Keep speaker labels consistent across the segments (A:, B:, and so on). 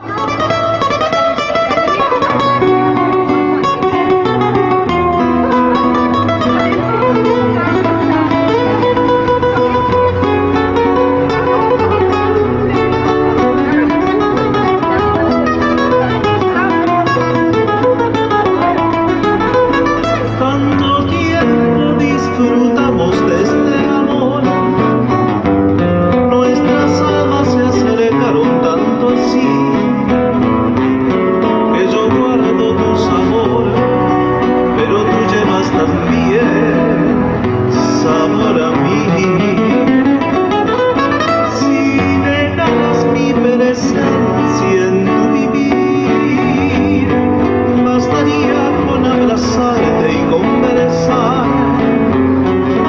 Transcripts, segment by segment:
A: Tanto tiempo disfrutamos de este amor, nuestras almas se acercaron tanto así, que yo guardo tu sabor, pero tú llevas también sabor a mí. Si negaras mi presencia en tu vivir, bastaría con abrazarte y conversar.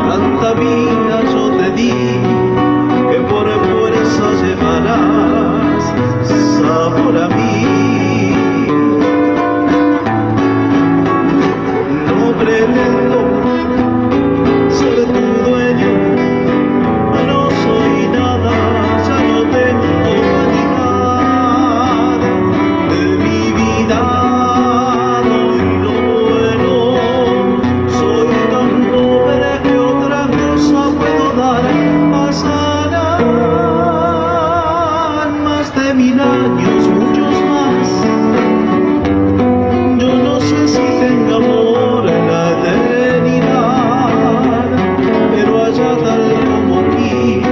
A: Tanta vida yo te di que por fuerza llevarás sabor a mí. No pretendo ser tu dueño, no soy nada, ya no tengo vanidad. De mi vida doy lo bueno, soy tan pobre que otra cosa puedo dar. Pasarán más de 1000 años, muchos más. Yo no sé si tenga amor en la eternidad, pero allá tal como aquí,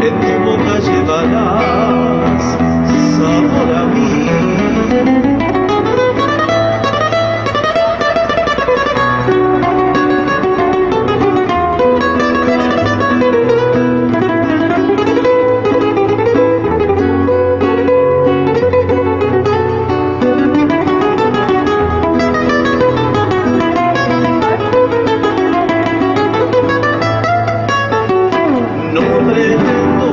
A: en tu boca llevarás sabor a mí. No pretendo